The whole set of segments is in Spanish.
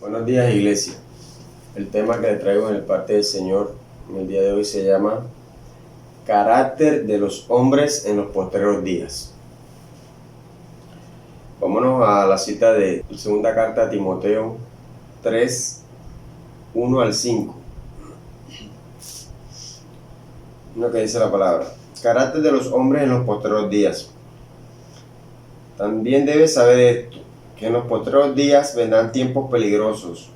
Buenos días, iglesia. El tema que le traigo en el parte del Señor en el día de hoy se llama Carácter de los hombres en los postreros días. Vámonos a la cita de la segunda carta a Timoteo 3, 1 al 5. Lo que dice la palabra: Carácter de los hombres en los postreros días. También debes saber esto, que en los postreros días vendrán tiempos peligrosos,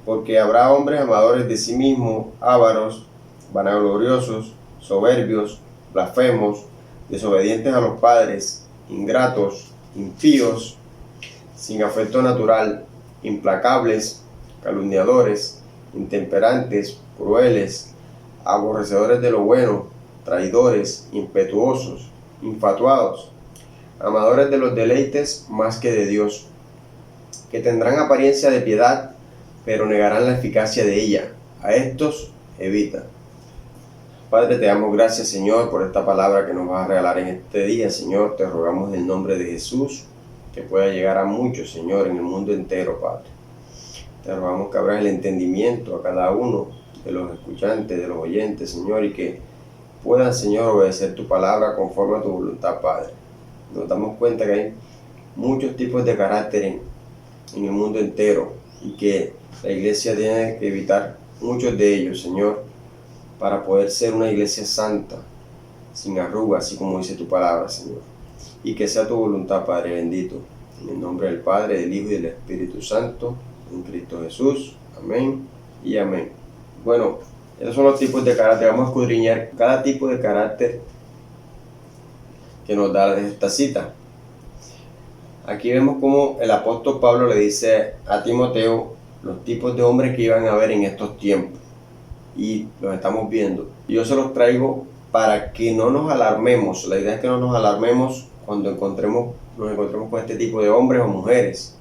porque habrá hombres amadores de sí mismos, ávaros, vanagloriosos, soberbios, blasfemos, desobedientes a los padres, ingratos, impíos, sin afecto natural, implacables, calumniadores, intemperantes, crueles, aborrecedores de lo bueno, traidores, impetuosos, infatuados, amadores de los deleites más que de Dios, que tendrán apariencia de piedad, pero negarán la eficacia de ella. A estos evita. Padre, te damos gracias, Señor, por esta palabra que nos vas a regalar en este día, Señor. Te rogamos en el nombre de Jesús que pueda llegar a muchos, Señor, en el mundo entero, Padre. Te rogamos que abras el entendimiento a cada uno de los escuchantes, de los oyentes, Señor, y que puedan, Señor, obedecer tu palabra conforme a tu voluntad, Padre. Nos damos cuenta que hay muchos tipos de carácter en el mundo entero y que la iglesia tiene que evitar muchos de ellos, Señor, para poder ser una iglesia santa, sin arrugas, así como dice tu palabra, Señor. Y que sea tu voluntad, Padre bendito, en el nombre del Padre, del Hijo y del Espíritu Santo, en Cristo Jesús. Amén y amén. Bueno, esos son los tipos de carácter. Vamos a escudriñar cada tipo de carácter que nos da esta cita. Aquí vemos cómo el apóstol Pablo le dice a Timoteo los tipos de hombres que iban a haber en estos tiempos, y los estamos viendo. Yo se los traigo para que no nos alarmemos. La idea es que no nos alarmemos cuando nos encontremos con este tipo de hombres o mujeres.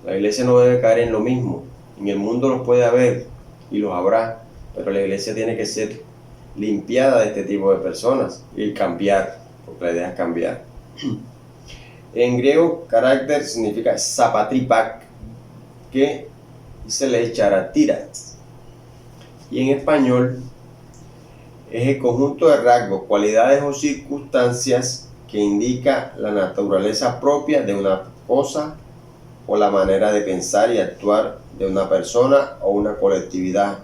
La iglesia no debe caer en lo mismo. En el mundo los puede haber y los habrá, pero la iglesia tiene que ser limpiada de este tipo de personas y cambiar, porque la idea es cambiar. En griego, carácter significa zapatripak, que se le echará tiras. Y en español es el conjunto de rasgos, cualidades o circunstancias que indica la naturaleza propia de una cosa o la manera de pensar y actuar de una persona o una colectividad,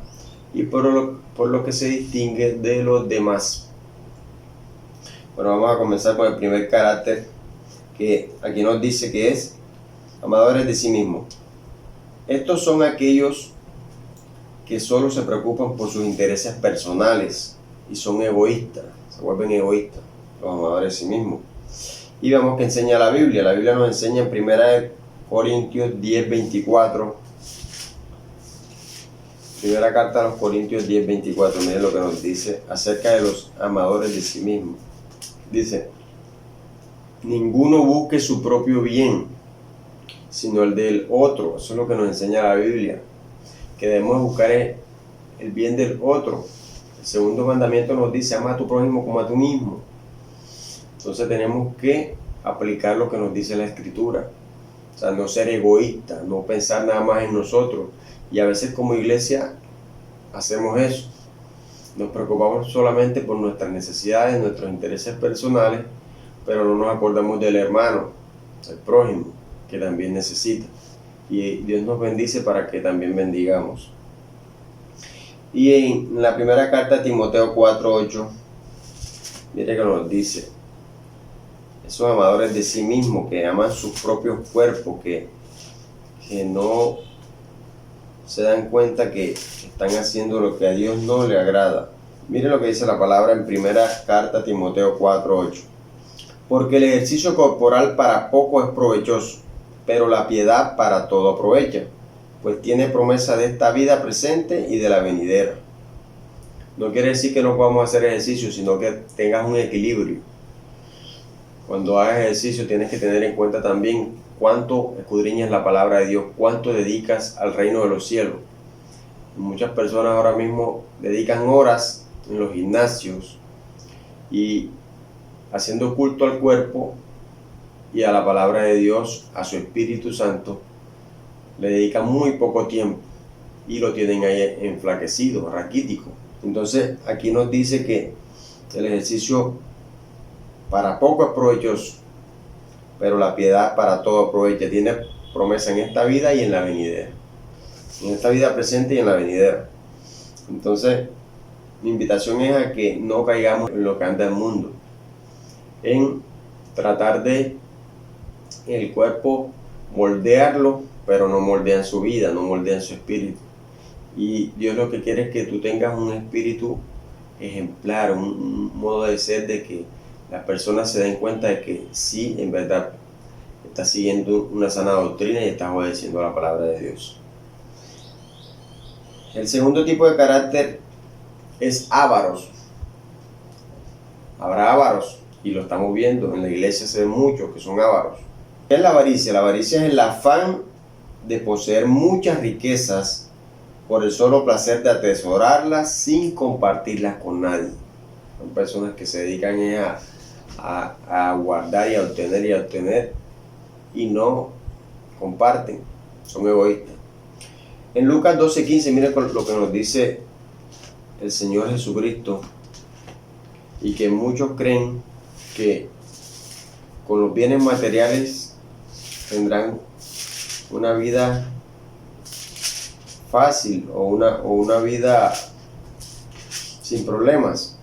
y por lo que se distingue de los demás. Bueno, vamos a comenzar con el primer carácter, que aquí nos dice que es amadores de sí mismos. Estos son aquellos que solo se preocupan por sus intereses personales y son egoístas, se vuelven egoístas, los amadores de sí mismos. Y vemos que enseña la Biblia. La Biblia nos enseña en 1 Corintios 10:24. Primera carta a los Corintios 10:24. Miren lo que nos dice acerca de los amadores de sí mismos. Dice: ninguno busque su propio bien, sino el del otro. Eso es lo que nos enseña la Biblia, que debemos buscar el bien del otro. El segundo mandamiento nos dice: ama a tu prójimo como a tú mismo. Entonces tenemos que aplicar lo que nos dice la Escritura. O sea, no ser egoísta, no pensar nada más en nosotros. Y a veces como iglesia hacemos eso. Nos preocupamos solamente por nuestras necesidades, nuestros intereses personales, pero no nos acordamos del hermano, del prójimo, que también necesita. Y Dios nos bendice para que también bendigamos. Y en la primera carta de Timoteo 4:8, mire que nos dice: esos amadores de sí mismos, que aman sus propios cuerpos, que no se dan cuenta que están haciendo lo que a Dios no le agrada. Mire lo que dice la palabra en primera carta a Timoteo 4:8. Porque el ejercicio corporal para poco es provechoso, pero la piedad para todo aprovecha, pues tiene promesa de esta vida presente y de la venidera. No quiere decir que no podamos hacer ejercicio, sino que tengas un equilibrio. Cuando hagas ejercicio tienes que tener en cuenta también cuánto escudriñas la palabra de Dios, cuánto dedicas al reino de los cielos. Muchas personas ahora mismo dedican horas en los gimnasios y haciendo culto al cuerpo y a la palabra de Dios, a su Espíritu Santo, le dedican muy poco tiempo y lo tienen ahí enflaquecido, raquítico. Entonces aquí nos dice que el ejercicio para poco es provechoso, pero la piedad para todo aprovecha. Tiene promesa en esta vida y en la venidera. En esta vida presente y en la venidera. Entonces, mi invitación es a que no caigamos en lo que anda el mundo, en tratar de el cuerpo moldearlo, pero no moldean su vida, no moldean su espíritu. Y Dios lo que quiere es que tú tengas un espíritu ejemplar, un modo de ser de que las personas se den cuenta de que sí, en verdad, estás siguiendo una sana doctrina y estás obedeciendo la palabra de Dios. El segundo tipo de carácter es ávaros. Habrá ávaros, y lo estamos viendo, en la iglesia se ven muchos que son ávaros. ¿Qué es la avaricia? La avaricia es el afán de poseer muchas riquezas por el solo placer de atesorarlas sin compartirlas con nadie. Son personas que se dedican a guardar y a obtener y no comparten, son egoístas. En Lucas 12:15, miren lo que nos dice el Señor Jesucristo, y que muchos creen que con los bienes materiales tendrán una vida fácil o una vida sin problemas.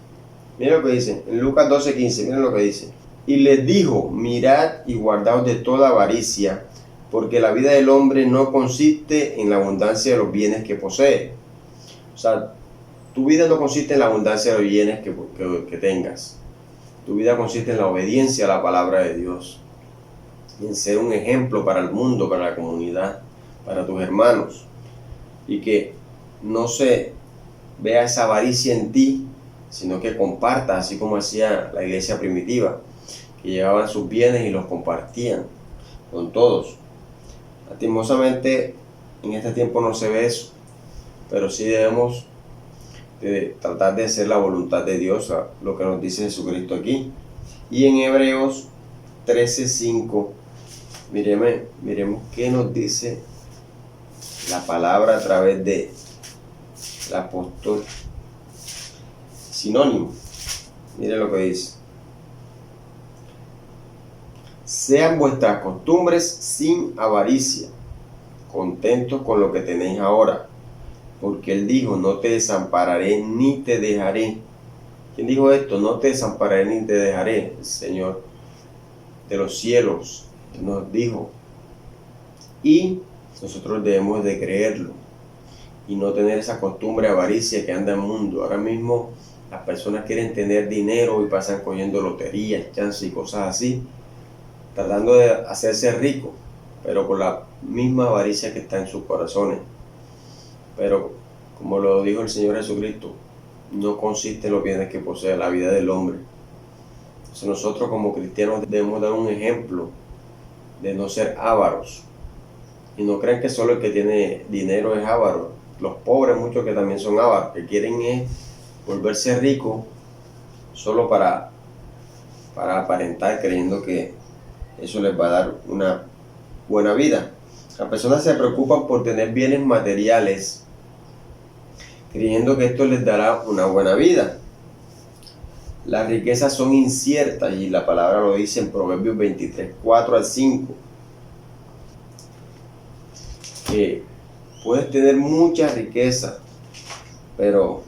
Miren lo que dice en Lucas 12:15, miren lo que dice. Y les dijo: mirad y guardaos de toda avaricia, porque la vida del hombre no consiste en la abundancia de los bienes que posee. O sea, tu vida no consiste en la abundancia de los bienes que tengas. Tu vida consiste en la obediencia a la palabra de Dios, en ser un ejemplo para el mundo, para la comunidad, para tus hermanos, y que no se vea esa avaricia en ti, sino que compartas, así como hacía la iglesia primitiva, que llevaban sus bienes y los compartían con todos. Lastimosamente en este tiempo no se ve eso, pero sí debemos de tratar de hacer la voluntad de Dios, lo que nos dice Jesucristo aquí. Y en Hebreos 13:5, miremos qué nos dice la palabra a través de el apóstol Sinónimo. Miren lo que dice: sean vuestras costumbres sin avaricia, contentos con lo que tenéis ahora, porque Él dijo: no te desampararé ni te dejaré. ¿Quién dijo esto? No te desampararé ni te dejaré. El Señor de los cielos nos dijo, y nosotros debemos de creerlo y no tener esa costumbre de avaricia que anda en el mundo. Ahora mismo las personas quieren tener dinero y pasan cogiendo loterías, chances y cosas así, tratando de hacerse ricos, pero con la misma avaricia que está en sus corazones. Pero como lo dijo el Señor Jesucristo, no consiste en los bienes que posee la vida del hombre. Entonces nosotros como cristianos debemos dar un ejemplo de no ser ávaros. Y no crean que solo el que tiene dinero es avaro. Los pobres, muchos que también son ávaros, que quieren es volverse ricos solo para aparentar, creyendo que eso les va a dar una buena vida. Las personas se preocupan por tener bienes materiales, creyendo que esto les dará una buena vida. Las riquezas son inciertas y la palabra lo dice en Proverbios 23:4-5. Que puedes tener mucha riqueza, pero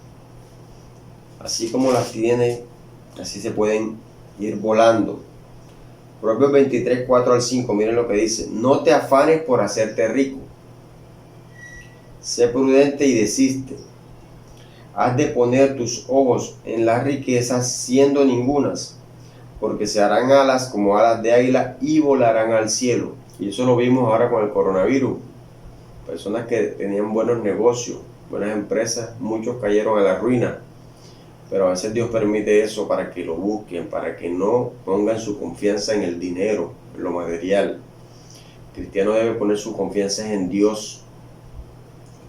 así como las tienes, así se pueden ir volando. Proverbios 23:4-5, miren lo que dice: no te afanes por hacerte rico, sé prudente y desiste. Has de poner tus ojos en las riquezas siendo ningunas, porque se harán alas como alas de águila y volarán al cielo. Y eso lo vimos ahora con el coronavirus. Personas que tenían buenos negocios, buenas empresas, muchos cayeron a la ruina. Pero a veces Dios permite eso para que lo busquen, para que no pongan su confianza en el dinero, en lo material. El cristiano debe poner su confianza en Dios,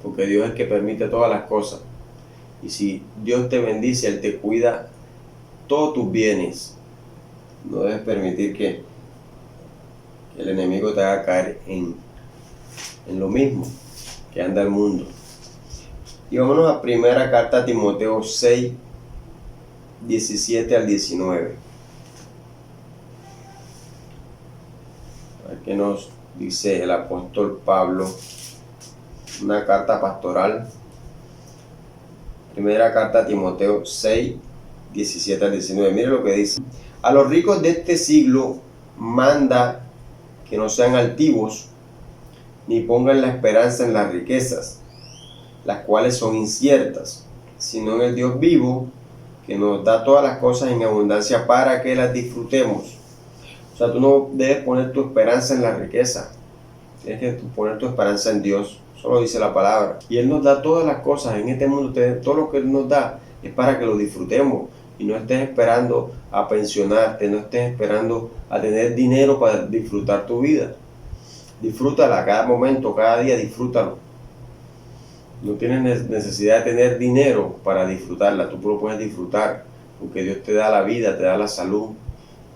porque Dios es el que permite todas las cosas. Y si Dios te bendice, Él te cuida todos tus bienes. No debes permitir que el enemigo te haga caer en en lo mismo que anda el mundo. Y vámonos a primera carta a Timoteo 6, 17 al 19. A ver qué nos dice el apóstol Pablo. Una carta pastoral. Primera carta a Timoteo 6, 17 al 19. Mire lo que dice. A los ricos de este siglo manda que no sean altivos, ni pongan la esperanza en las riquezas, las cuales son inciertas, sino en el Dios vivo, que nos da todas las cosas en abundancia para que las disfrutemos. O sea, tú no debes poner tu esperanza en la riqueza, tienes que poner tu esperanza en Dios. Eso lo dice la palabra. Y Él nos da todas las cosas en este mundo. Todo lo que Él nos da es para que lo disfrutemos. Y no estés esperando a pensionarte, no estés esperando a tener dinero para disfrutar tu vida. Disfrútala cada momento, cada día disfrútalo. No tienes necesidad de tener dinero para disfrutarla, tú lo puedes disfrutar, porque Dios te da la vida, te da la salud,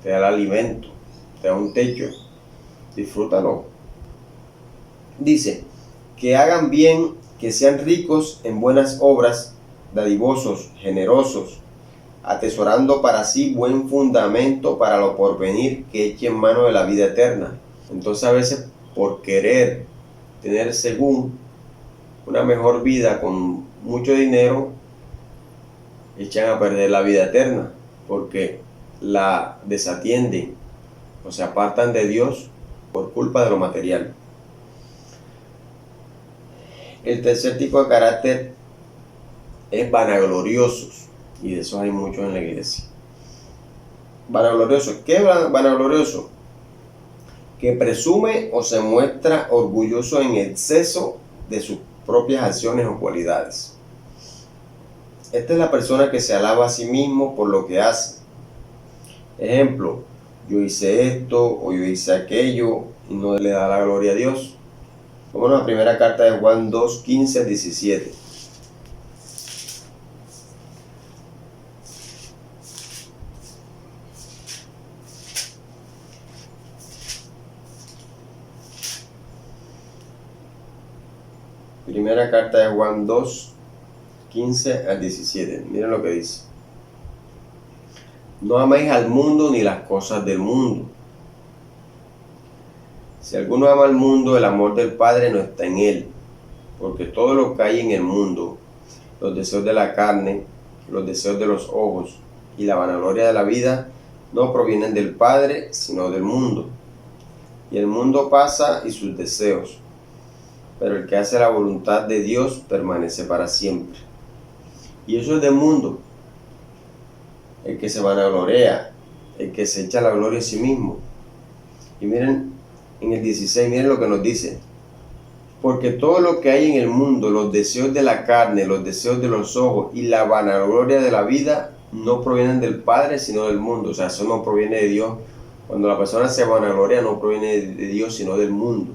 te da el alimento, te da un techo. Disfrútalo. Dice, que hagan bien, que sean ricos en buenas obras, dadivosos, generosos, atesorando para sí buen fundamento para lo porvenir, que echen mano de la vida eterna. Entonces a veces por querer tener según una mejor vida con mucho dinero, echan a perder la vida eterna, porque la desatienden o se apartan de Dios por culpa de lo material. El tercer tipo de carácter es vanagloriosos, y de esos hay muchos en la iglesia. Vanaglorioso. ¿Qué es vanaglorioso? Que presume o se muestra orgulloso en exceso de sus propias acciones o cualidades. Esta es la persona que se alaba a sí mismo por lo que hace. Ejemplo, yo hice esto o yo hice aquello, y no le da la gloria a Dios. Vamos a la primera carta de Juan 2, 15 al 17. Primera carta de Juan 2, 15 al 17. Miren lo que dice. No améis al mundo ni las cosas del mundo. Si alguno ama al mundo, el amor del Padre no está en él. Porque todo lo que hay en el mundo, los deseos de la carne, los deseos de los ojos y la vanagloria de la vida, no provienen del Padre, sino del mundo. Y el mundo pasa y sus deseos, pero el que hace la voluntad de Dios permanece para siempre. Y eso es del mundo. El que se vanagloria, el que se echa la gloria a sí mismo. Y miren, en el 16, miren lo que nos dice. Porque todo lo que hay en el mundo, los deseos de la carne, los deseos de los ojos y la vanagloria de la vida, no provienen del Padre, sino del mundo. O sea, eso no proviene de Dios. Cuando la persona se vanagloria, no proviene de Dios, sino del mundo.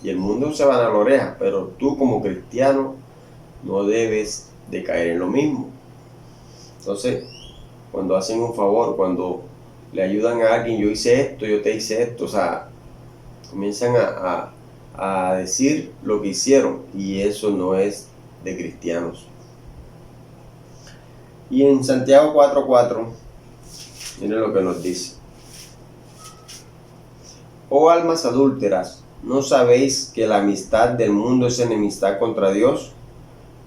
Y el mundo se vanagloria, pero tú como cristiano no debes de caer en lo mismo. Entonces, cuando hacen un favor, cuando le ayudan a alguien, yo hice esto, yo te hice esto, o sea, comienzan a decir lo que hicieron, y eso no es de cristianos. Y en Santiago 4:4, miren lo que nos dice. Oh almas adúlteras, ¿no sabéis que la amistad del mundo es enemistad contra Dios?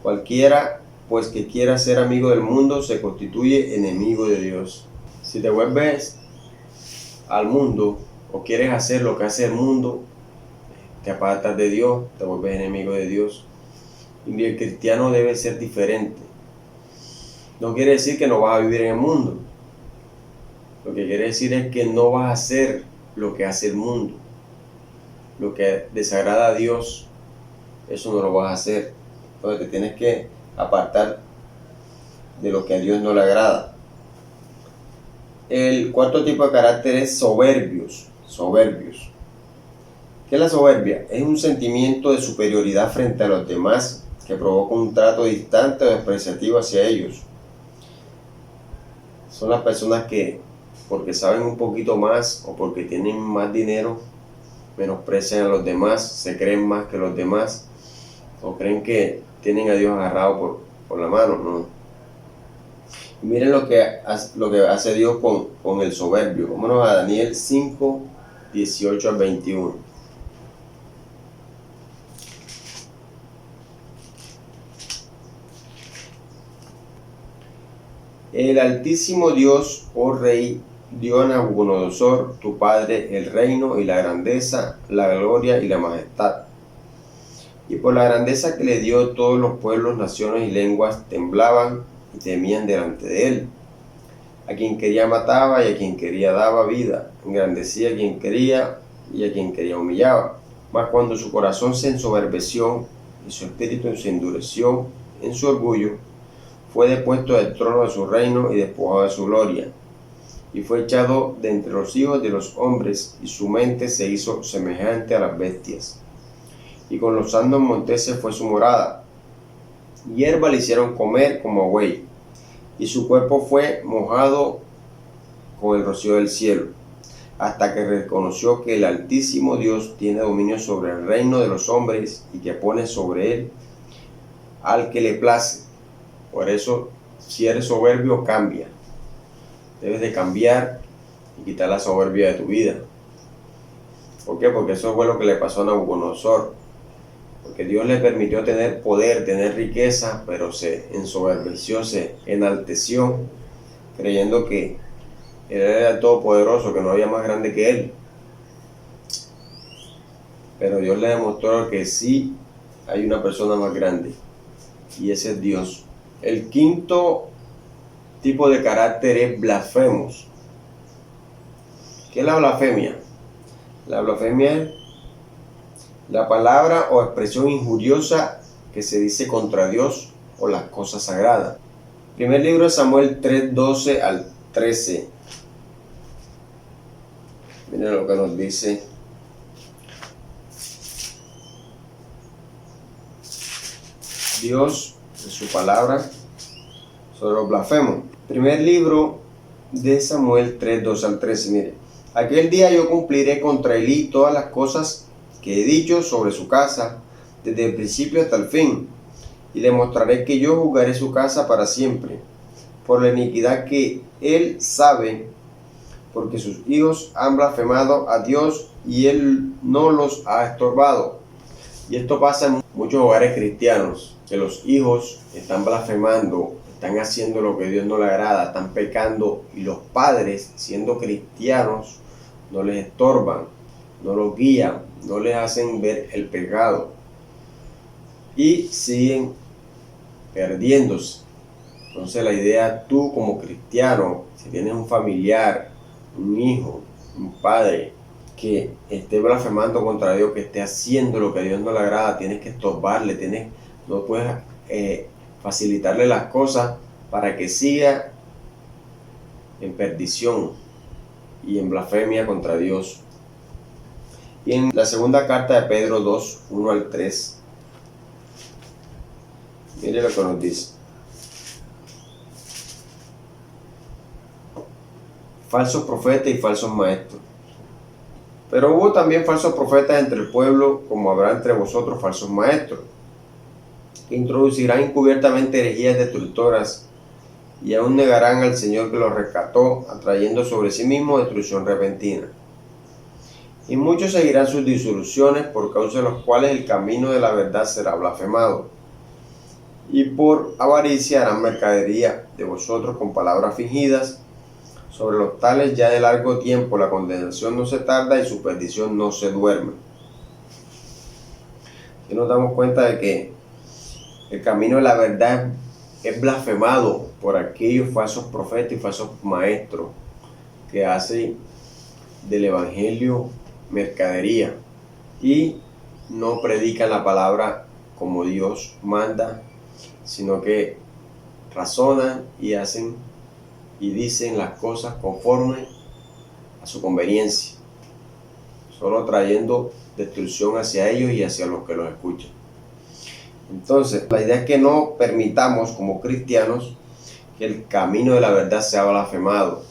Cualquiera, pues, que quiera ser amigo del mundo se constituye enemigo de Dios. Si te vuelves al mundo o quieres hacer lo que hace el mundo, te apartas de Dios, te vuelves enemigo de Dios. Y el cristiano debe ser diferente. No quiere decir que no vas a vivir en el mundo. Lo que quiere decir es que no vas a hacer lo que hace el mundo. Lo que desagrada a Dios, eso no lo vas a hacer. Entonces te tienes que apartar de lo que a Dios no le agrada. El cuarto tipo de carácter es soberbios. Soberbios. ¿Qué es la soberbia? Es un sentimiento de superioridad frente a los demás que provoca un trato distante o despreciativo hacia ellos. Son las personas que, porque saben un poquito más o porque tienen más dinero, menosprecian a los demás, se creen más que los demás, o creen que tienen a Dios agarrado por la mano, ¿no? Y miren lo que hace Dios con el soberbio. Vámonos a Daniel 5, 18 al 21. El Altísimo Dios, oh Rey, dio a Nabucodonosor, tu padre, el reino y la grandeza, la gloria y la majestad. Y por la grandeza que le dio, todos los pueblos, naciones y lenguas temblaban y temían delante de él. A quien quería mataba y a quien quería daba vida, engrandecía a quien quería y a quien quería humillaba. Mas cuando su corazón se ensoberbeció y su espíritu se endureció en su orgullo, fue depuesto del trono de su reino y despojado de su gloria, y fue echado de entre los hijos de los hombres, y su mente se hizo semejante a las bestias. Y con los santos monteses fue su morada. Hierba le hicieron comer como a buey, y su cuerpo fue mojado con el rocío del cielo, hasta que reconoció que el Altísimo Dios tiene dominio sobre el reino de los hombres y que pone sobre él al que le place. Por eso, si eres soberbio, cambia. Debes de cambiar y quitar la soberbia de tu vida. ¿Por qué? Porque eso fue lo que le pasó a Nabucodonosor. Porque Dios le permitió tener poder, tener riqueza, pero se ensoberbeció, se enalteció, creyendo que él era el todopoderoso, que no había más grande que él. Pero Dios le demostró que sí hay una persona más grande, y ese es Dios. El quinto tipo de carácter es blasfemos. ¿Qué es la blasfemia? La blasfemia es la palabra o expresión injuriosa que se dice contra Dios o las cosas sagradas. Primer libro de Samuel 3:12 al 13. Miren lo que nos dice. Dios en su palabra sobre los blasfemos. Primer libro de Samuel 3:12 al 13. Mire, aquel día yo cumpliré contra Elí todas las cosas que he dicho sobre su casa, desde el principio hasta el fin, y le mostraré que yo juzgaré su casa para siempre, por la iniquidad que él sabe, porque sus hijos han blasfemado a Dios y él no los ha estorbado. Y esto pasa en muchos hogares cristianos, que los hijos están blasfemando, están haciendo lo que a Dios no le agrada, están pecando, y los padres, siendo cristianos, no les estorban, no los guían, no les hacen ver el pecado, y siguen perdiéndose. Entonces la idea, tú como cristiano, si tienes un familiar, un hijo, un padre que esté blasfemando contra Dios, que esté haciendo lo que a Dios no le agrada, tienes que estorbarle, no puedes facilitarle las cosas para que siga en perdición y en blasfemia contra Dios. Y en la segunda carta de Pedro 2, 1 al 3, mire lo que nos dice. Falsos profetas y falsos maestros. Pero hubo también falsos profetas entre el pueblo, como habrá entre vosotros falsos maestros, que introducirán encubiertamente herejías destructoras, y aún negarán al Señor que los rescató, atrayendo sobre sí mismo destrucción repentina. Y muchos seguirán sus disoluciones, por causa de los cuales el camino de la verdad será blasfemado. Y por avaricia harán mercadería de vosotros con palabras fingidas. Sobre los tales ya de largo tiempo la condenación no se tarda y su perdición no se duerme. Y nos damos cuenta de que el camino de la verdad es blasfemado por aquellos falsos profetas y falsos maestros que hacen del evangelio mercadería y no predican la palabra como Dios manda, sino que razonan y hacen y dicen las cosas conforme a su conveniencia, solo trayendo destrucción hacia ellos y hacia los que los escuchan. Entonces, la idea es que no permitamos como cristianos que el camino de la verdad sea blasfemado,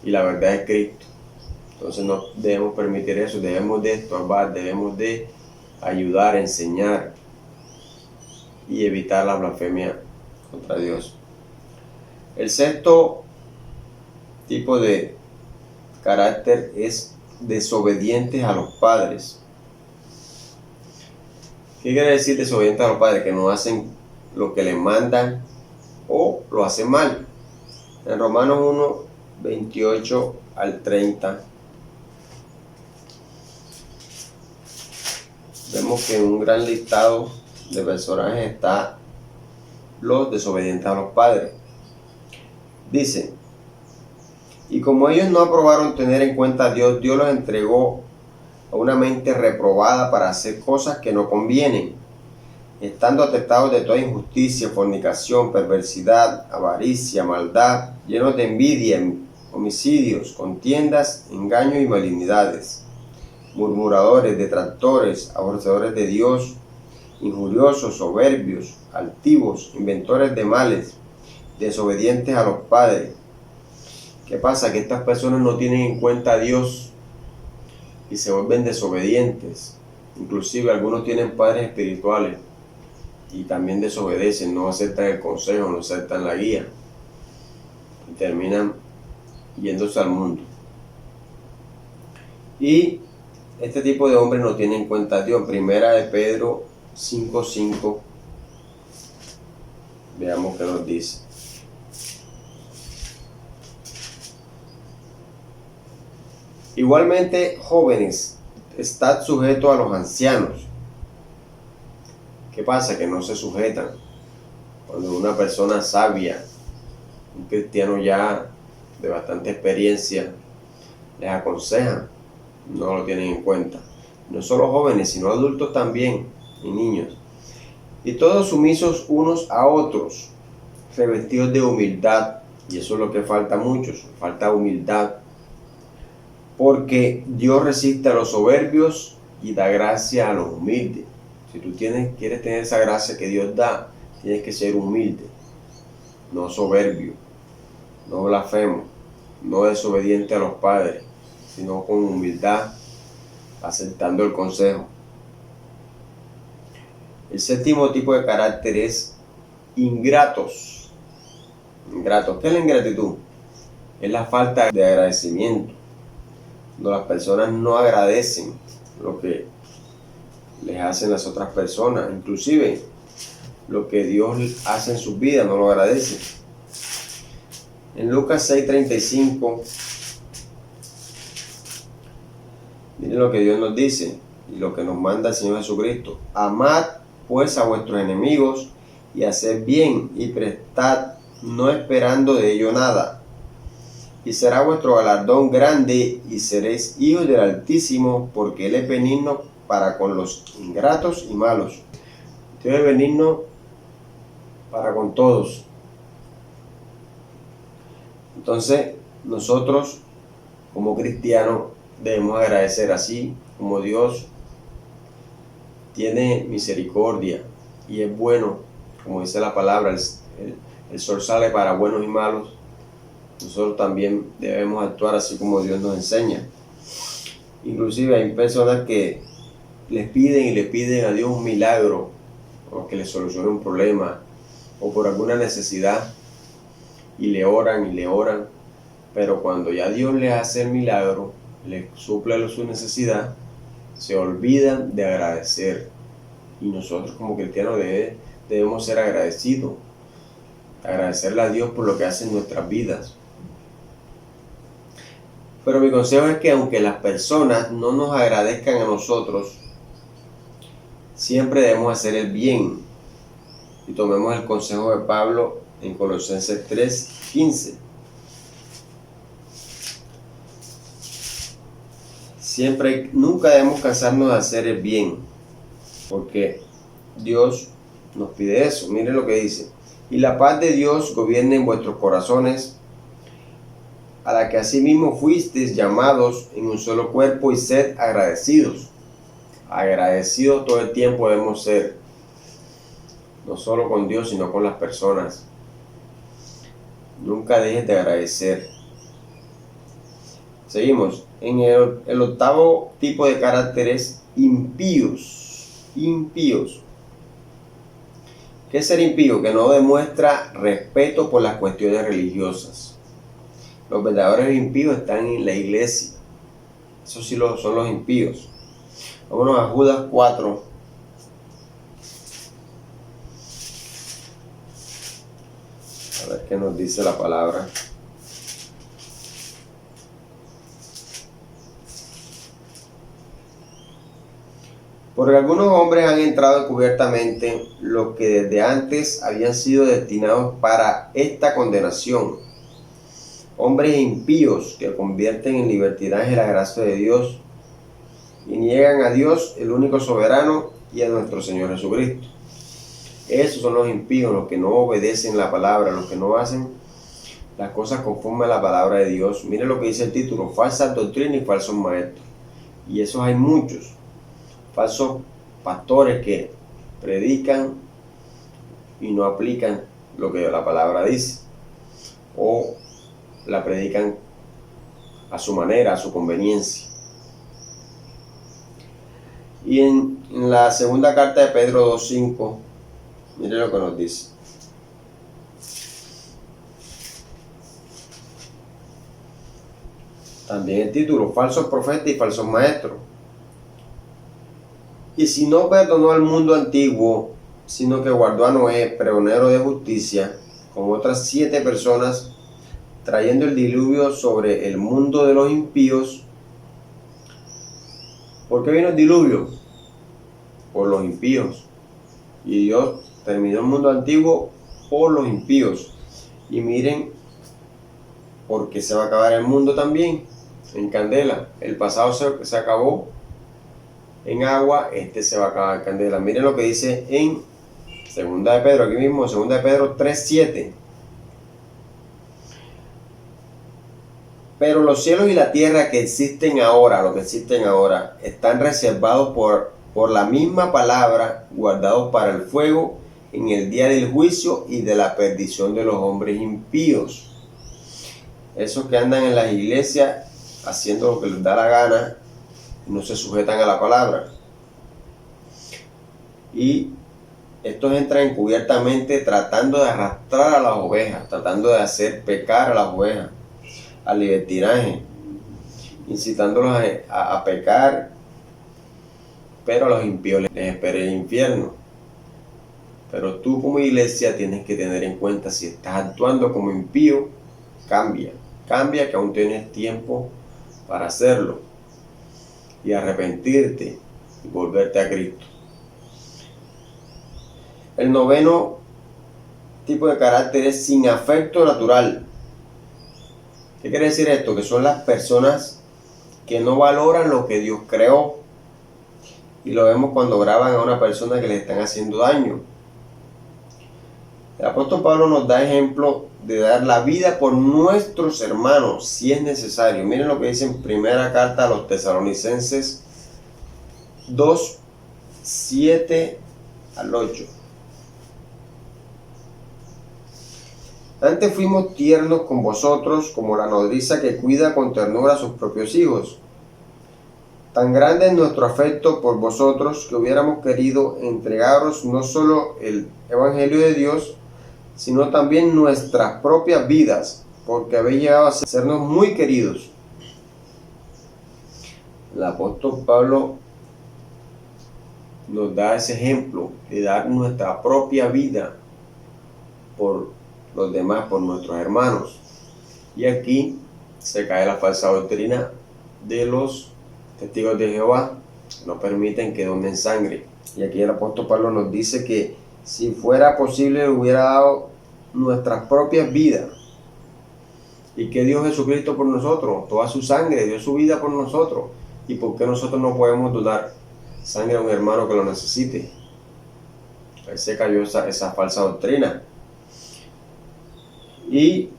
y la verdad es Cristo. Entonces no debemos permitir eso, debemos de estorbar, debemos de ayudar, enseñar y evitar la blasfemia contra Dios. El sexto tipo de carácter es desobedientes a los padres. ¿Qué quiere decir desobedientes a los padres? Que no hacen lo que les mandan o lo hacen mal. En Romanos 1, 28 al 30 vemos que en un gran listado de personajes está los desobedientes a los padres. Dice: y como ellos no aprobaron tener en cuenta a Dios, Dios los entregó a una mente reprobada para hacer cosas que no convienen, estando atestados de toda injusticia, fornicación, perversidad, avaricia, maldad, llenos de envidia, homicidios, contiendas, engaños y malignidades, murmuradores, detractores, aborrecedores de Dios, injuriosos, soberbios, altivos, inventores de males, desobedientes a los padres. ¿Qué pasa? Que estas personas no tienen en cuenta a Dios y se vuelven desobedientes. Inclusive algunos tienen padres espirituales y también desobedecen, no aceptan el consejo, no aceptan la guía y terminan yéndose al mundo. Y este tipo de hombres no tienen en cuenta a Dios. Primera de Pedro 5:5. Veamos qué nos dice. Igualmente, jóvenes, estad sujetos a los ancianos. ¿Qué pasa? Que no se sujetan. Cuando una persona sabia, un cristiano ya de bastante experiencia, les aconseja, no lo tienen en cuenta. No solo jóvenes, sino adultos también, y niños. Y todos sumisos unos a otros, revestidos de humildad. Y eso es lo que falta a muchos, falta humildad. Porque Dios resiste a los soberbios y da gracia a los humildes. Si tú quieres tener esa gracia que Dios da, tienes que ser humilde, no soberbio, no blasfemo, no desobediente a los padres, sino con humildad, aceptando el consejo. El séptimo tipo de carácter es ingratos. Ingratos. ¿Qué es la ingratitud? Es la falta de agradecimiento. Cuando las personas no agradecen lo que les hacen las otras personas, inclusive lo que Dios hace en sus vidas, no lo agradecen. En Lucas 6:35, miren lo que Dios nos dice y lo que nos manda el Señor Jesucristo: amad pues a vuestros enemigos y haced bien y prestad, no esperando de ello nada, y será vuestro galardón grande y seréis hijos del Altísimo, porque Él es benigno para con los ingratos y malos. Dios es benigno para con todos. Entonces nosotros como cristianos debemos agradecer, así como Dios tiene misericordia y es bueno, como dice la palabra, el sol sale para buenos y malos. Nosotros también debemos actuar así como Dios nos enseña. Inclusive hay personas que le piden a Dios un milagro, o que le solucione un problema, o por alguna necesidad, y le oran, pero cuando ya Dios les hace el milagro, les suple su necesidad, se olvidan de agradecer. Y nosotros como cristianos debemos ser agradecidos, agradecerle a Dios por lo que hace en nuestras vidas. Pero mi consejo es que aunque las personas no nos agradezcan a nosotros, siempre debemos hacer el bien. Y tomemos el consejo de Pablo en Colosenses 3:15. Nunca debemos cansarnos de hacer el bien, porque Dios nos pide eso. Miren lo que dice: y la paz de Dios gobierne en vuestros corazones, a la que asimismo fuisteis llamados en un solo cuerpo, y sed agradecidos. Agradecidos todo el tiempo debemos ser, no solo con Dios, sino con las personas. Nunca dejes de agradecer. Seguimos. En el octavo tipo de carácter es impíos. Impíos. ¿Qué es ser impío? Que no demuestra respeto por las cuestiones religiosas. Los verdaderos impíos están en la iglesia. Esos sí son los impíos. Vámonos a Judas 4. A ver qué nos dice la palabra. Porque algunos hombres han entrado encubiertamente, los que desde antes habían sido destinados para esta condenación. Hombres impíos que convierten en libertinaje la gracia de Dios y niegan a Dios, el único soberano, y a nuestro Señor Jesucristo. Esos son los impíos, los que no obedecen la palabra, los que no hacen las cosas conforme a la palabra de Dios. Miren lo que dice el título: falsas doctrinas y falsos maestros. Y esos hay muchos. Falsos pastores que predican y no aplican lo que la palabra dice, o la predican a su manera, a su conveniencia. Y en la segunda carta de Pedro 2:5, mire lo que nos dice. También el título: falsos profetas y falsos maestros. Y si no perdonó al mundo antiguo, sino que guardó a Noé, pregonero de justicia, con otras 7 personas, trayendo el diluvio sobre el mundo de los impíos. ¿Por qué vino el diluvio? Por los impíos. Y Dios terminó el mundo antiguo por los impíos. Y miren, porque se va a acabar el mundo también, en candela. El pasado se acabó en agua, este se va a acabar en candela. Miren lo que dice en Segunda de Pedro, aquí mismo, Segunda de Pedro 3:7. Pero los cielos y la tierra que existen ahora, lo que existen ahora, están reservados por la misma palabra, guardados para el fuego en el día del juicio y de la perdición de los hombres impíos. Esos que andan en las iglesias haciendo lo que les da la gana, no se sujetan a la palabra. Y estos entran encubiertamente tratando de arrastrar a las ovejas, tratando de hacer pecar a las ovejas, al libertinaje, incitándolos a pecar, pero a los impíos les espera el infierno. Pero tú como iglesia tienes que tener en cuenta, si estás actuando como impío, cambia que aún tienes tiempo para hacerlo y arrepentirte y volverte a Cristo. El noveno tipo de carácter es sin afecto natural. ¿Qué quiere decir esto? Que son las personas que no valoran lo que Dios creó. Y lo vemos cuando graban a una persona que le están haciendo daño. El apóstol Pablo nos da ejemplo de dar la vida por nuestros hermanos si es necesario. Miren lo que dice en primera carta a los Tesalonicenses 2:7 al 8. Antes fuimos tiernos con vosotros como la nodriza que cuida con ternura a sus propios hijos. Tan grande es nuestro afecto por vosotros que hubiéramos querido entregaros no solo el Evangelio de Dios, sino también nuestras propias vidas, porque habéis llegado a sernos muy queridos. El apóstol Pablo nos da ese ejemplo de dar nuestra propia vida por los demás, por nuestros hermanos. Y aquí se cae la falsa doctrina de los testigos de Jehová, no permiten que donen sangre. Y aquí el apóstol Pablo nos dice que si fuera posible hubiera dado nuestras propias vidas, y que dio Jesucristo por nosotros, toda su sangre, dio su vida por nosotros. ¿Y por qué nosotros no podemos donar sangre a un hermano que lo necesite? Ahí se cayó esa falsa doctrina. Y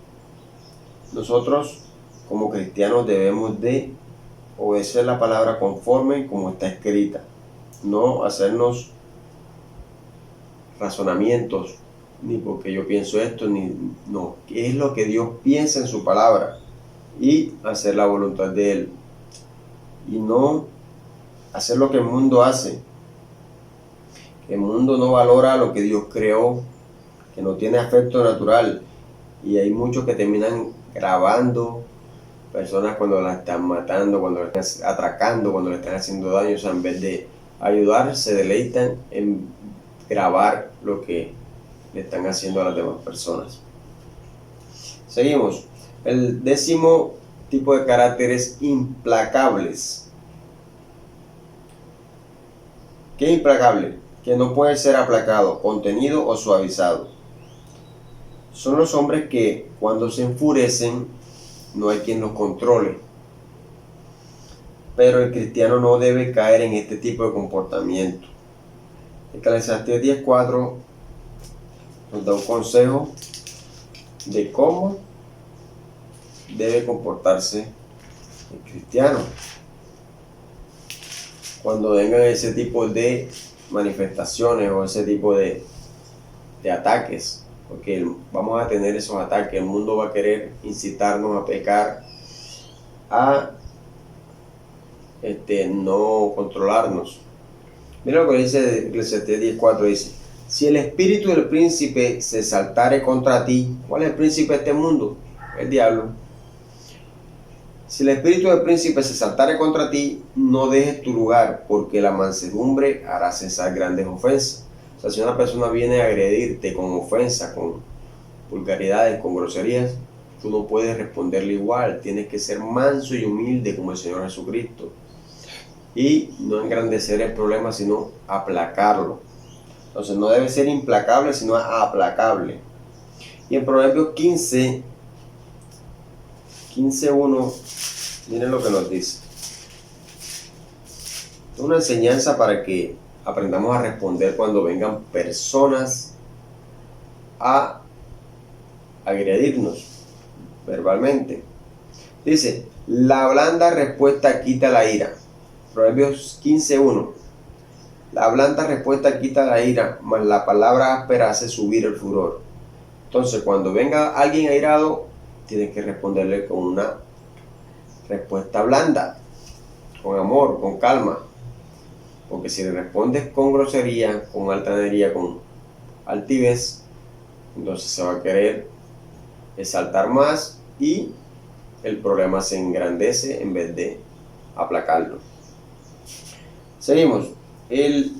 nosotros como cristianos debemos de obedecer la palabra conforme como está escrita, no hacernos razonamientos, ni porque yo pienso esto, ni no, ¿qué es lo que Dios piensa en su palabra? y hacer la voluntad de Él. Y no hacer lo que el mundo hace. El mundo no valora lo que Dios creó, que no tiene afecto natural. Y hay muchos que terminan grabando personas cuando las están matando, cuando las están atracando, cuando le están haciendo daño. O sea, en vez de ayudar, se deleitan en grabar lo que le están haciendo a las demás personas. Seguimos. El 10º tipo de caracteres implacables. ¿Qué es implacable? Que no puede ser aplacado, contenido o suavizado. Son los hombres que cuando se enfurecen no hay quien los controle. Pero el cristiano no debe caer en este tipo de comportamiento. Eclesiastés 10:4 nos da un consejo de cómo debe comportarse el cristiano cuando vengan ese tipo de manifestaciones o ese tipo de ataques, porque vamos a tener esos ataques. El mundo va a querer incitarnos a pecar, a no controlarnos. Mira lo que dice Eclesiastés 10:4, dice: si el espíritu del príncipe se exaltare contra ti. ¿Cuál es el príncipe de este mundo? El diablo. Si el espíritu del príncipe se exaltare contra ti, no dejes tu lugar, porque la mansedumbre hará cesar grandes ofensas. O sea, si una persona viene a agredirte con ofensa, con vulgaridades, con groserías, tú no puedes responderle igual. Tienes que ser manso y humilde como el Señor Jesucristo. Y no engrandecer el problema, sino aplacarlo. Entonces no debe ser implacable, sino aplacable. Y en Proverbios 15:1, miren lo que nos dice. Una enseñanza para que aprendamos a responder cuando vengan personas a agredirnos verbalmente. Dice: la blanda respuesta quita la ira. Proverbios 15:1. La blanda respuesta quita la ira, mas la palabra áspera hace subir el furor. Entonces, cuando venga alguien airado, tienes que responderle con una respuesta blanda, con amor, con calma. Porque si le respondes con grosería, con altanería, con altivez, entonces se va a querer exaltar más y el problema se engrandece en vez de aplacarlo. Seguimos. El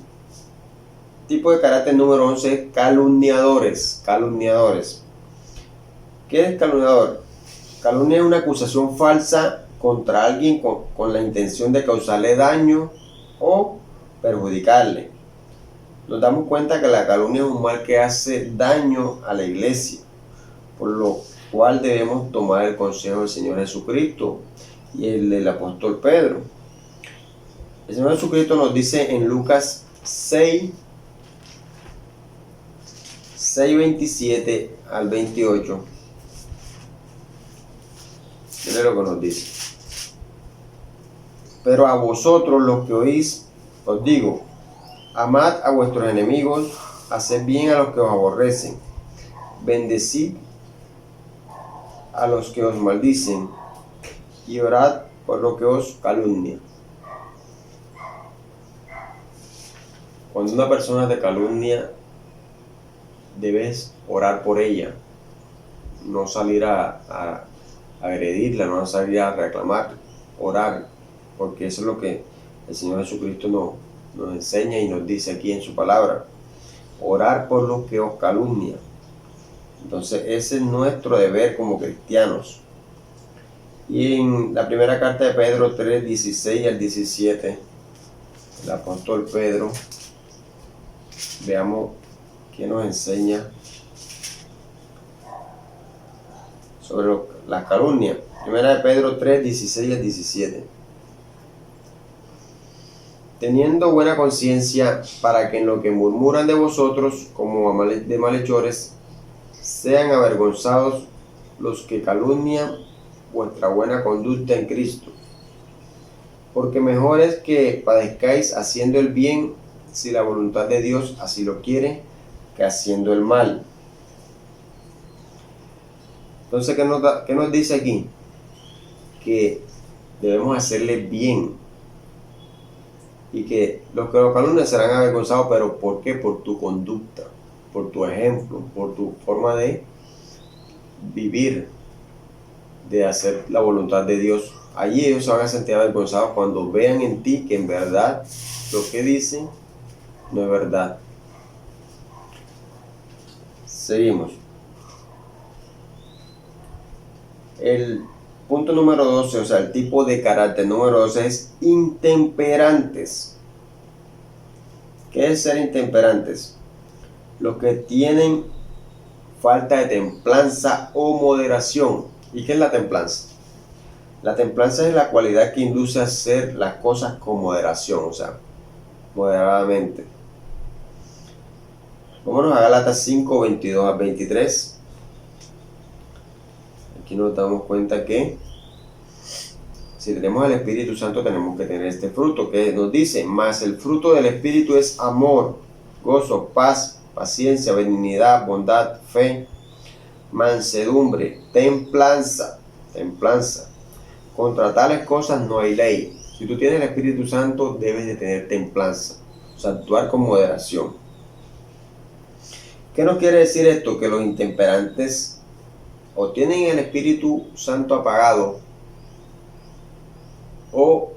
tipo de carácter número 11 es calumniadores. Calumniadores. ¿Qué es calumniador? Calumnia es una acusación falsa contra alguien con la intención de causarle daño o perjudicarle. Nos damos cuenta que la calumnia es un mal que hace daño a la iglesia, por lo cual debemos tomar el consejo del Señor Jesucristo y el del apóstol Pedro. El Señor Jesucristo nos dice en Lucas 6:27 al 28. Miren lo que nos dice: pero a vosotros los que oís, os digo, amad a vuestros enemigos, haced bien a los que os aborrecen, bendecid a los que os maldicen, y orad por los que os calumnian. Cuando una persona te calumnia, debes orar por ella, no salir a agredirla, no salir a reclamar, orar, porque eso es lo que el Señor Jesucristo nos enseña y nos dice aquí en su palabra: orar por los que os calumnian. Entonces ese es nuestro deber como cristianos. Y en la primera carta de Pedro 3:16 al 17, el apóstol Pedro, veamos qué nos enseña sobre las calumnias. Primera de Pedro 3:16 al 17. Teniendo buena conciencia, para que en lo que murmuran de vosotros como de malhechores, sean avergonzados los que calumnian vuestra buena conducta en Cristo. Porque mejor es que padezcáis haciendo el bien, si la voluntad de Dios así lo quiere, que haciendo el mal. Entonces, ¿qué nos dice aquí? que debemos hacerle bien y que los que lo calumnian serán avergonzados, pero ¿por qué? Por tu conducta, por tu ejemplo, por tu forma de vivir, de hacer la voluntad de Dios. Allí ellos se van a sentir avergonzados cuando vean en ti que en verdad lo que dicen no es verdad. Seguimos. El punto número 12, o sea, el tipo de carácter número 12 es intemperantes. ¿Qué es ser intemperantes? Los que tienen falta de templanza o moderación. ¿Y qué es la templanza? La templanza es la cualidad que induce a hacer las cosas con moderación, o sea, moderadamente. Vámonos a Gálatas 5, 22 a 23. Aquí nos damos cuenta que si tenemos el Espíritu Santo tenemos que tener este fruto que nos dice, mas el fruto del Espíritu es amor, gozo, paz, paciencia, benignidad, bondad, fe, mansedumbre, templanza. Contra tales cosas no hay ley. Si tú tienes el Espíritu Santo debes de tener templanza, o sea, actuar con moderación. ¿Qué nos quiere decir esto? Que los intemperantes o tienen el Espíritu Santo apagado o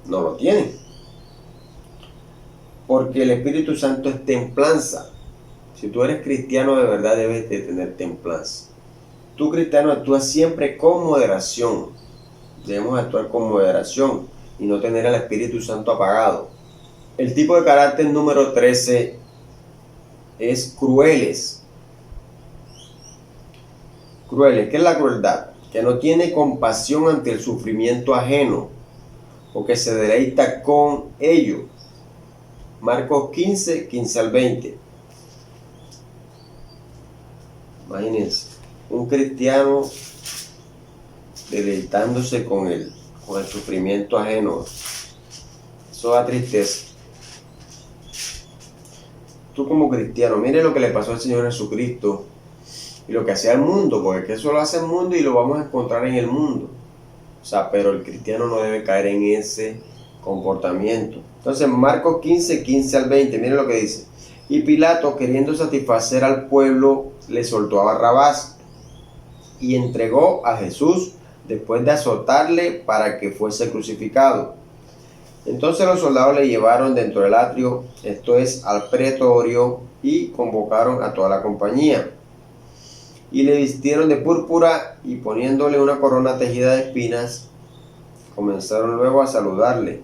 no lo tienen. Porque el Espíritu Santo es templanza. Si tú eres cristiano de verdad debes de tener templanza. Tú cristiano actúas siempre con moderación. Debemos actuar con moderación y no tener el Espíritu Santo apagado. El tipo de carácter número 13 es crueles. Crueles, ¿qué es la crueldad? Que no tiene compasión ante el sufrimiento ajeno o que se deleita con ello. Marcos 15, 15 al 20. Imagínense, un cristiano deleitándose con el sufrimiento ajeno. Eso da tristeza. Tú como cristiano, mire lo que le pasó al Señor Jesucristo y lo que hacía el mundo, porque eso lo hace el mundo y lo vamos a encontrar en el mundo. O sea, pero el cristiano no debe caer en ese comportamiento. Entonces, Marcos 15, 15 al 20, miren lo que dice. Y Pilato, queriendo satisfacer al pueblo, le soltó a Barrabás y entregó a Jesús después de azotarle para que fuese crucificado. Entonces los soldados le llevaron dentro del atrio, esto es al pretorio, y convocaron a toda la compañía. Y le vistieron de púrpura y poniéndole una corona tejida de espinas, comenzaron luego a saludarle.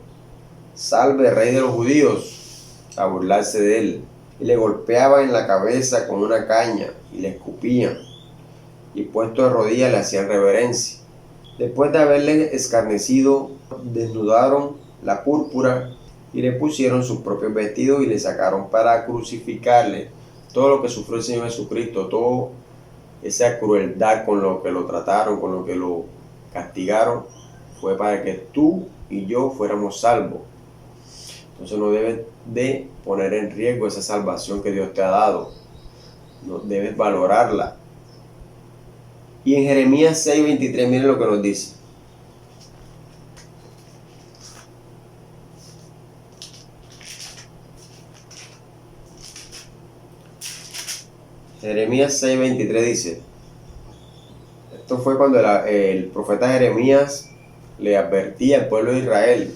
Salve, rey de los judíos, a burlarse de él. Y le golpeaban en la cabeza con una caña y le escupían. Y puesto de rodillas le hacían reverencia. Después de haberle escarnecido, desnudaron la púrpura y le pusieron sus propios vestidos y le sacaron para crucificarle. Todo lo que sufrió el Señor Jesucristo, toda esa crueldad con lo que lo trataron, con lo que lo castigaron, fue para que tú y yo fuéramos salvos. Entonces no debes de poner en riesgo esa salvación que Dios te ha dado. No debes valorarla. Y en Jeremías 6:23, miren lo que nos dice. Jeremías 6:23 dice, esto fue cuando el profeta Jeremías le advertía al pueblo de Israel,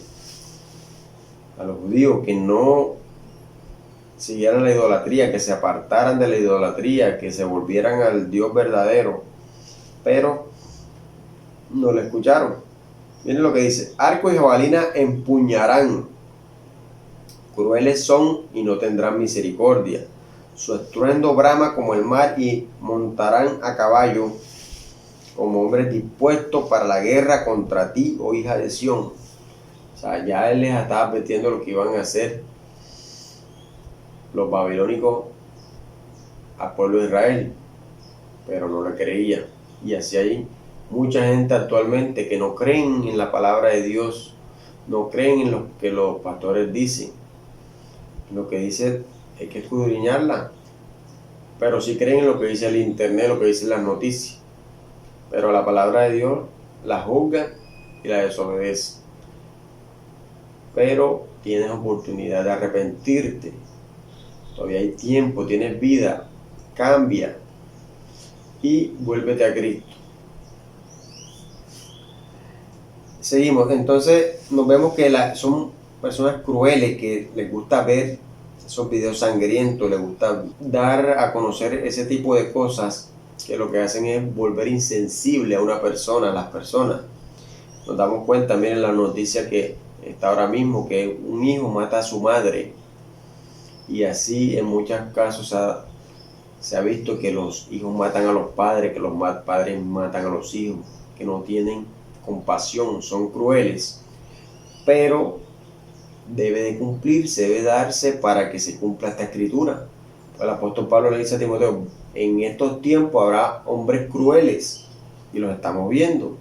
a los judíos, que no siguieran la idolatría, que se apartaran de la idolatría, que se volvieran al Dios verdadero, pero no le escucharon. Miren lo que dice, arco y jabalina empuñarán, crueles son y no tendrán misericordia. Su estruendo brama como el mar y montarán a caballo como hombres dispuestos para la guerra contra ti, oh hija de Sión. O sea, ya él les estaba advirtiendo lo que iban a hacer los babilónicos al pueblo de Israel, pero no le creían. Y así hay mucha gente actualmente que no creen en la palabra de Dios, no creen en lo que los pastores dicen. Lo que dice hay que escudriñarla, pero sí creen en lo que dice el internet, lo que dicen las noticias, pero la palabra de Dios la juzga y la desobedeces. Pero tienes oportunidad de arrepentirte. Todavía hay tiempo, tienes vida. Cambia y vuélvete a Cristo. Seguimos. Entonces nos vemos que son personas crueles que les gusta ver esos videos sangrientos, les gusta dar a conocer ese tipo de cosas que lo que hacen es volver insensible a una persona, a las personas. Nos damos cuenta, miren la noticia que está ahora mismo, que un hijo mata a su madre, y así en muchos casos se ha visto que los hijos matan a los padres, que los padres matan a los hijos, que no tienen compasión, son crueles, pero debe de cumplirse, debe darse para que se cumpla esta escritura. El apóstol Pablo le dice a Timoteo, en estos tiempos habrá hombres crueles, y los estamos viendo,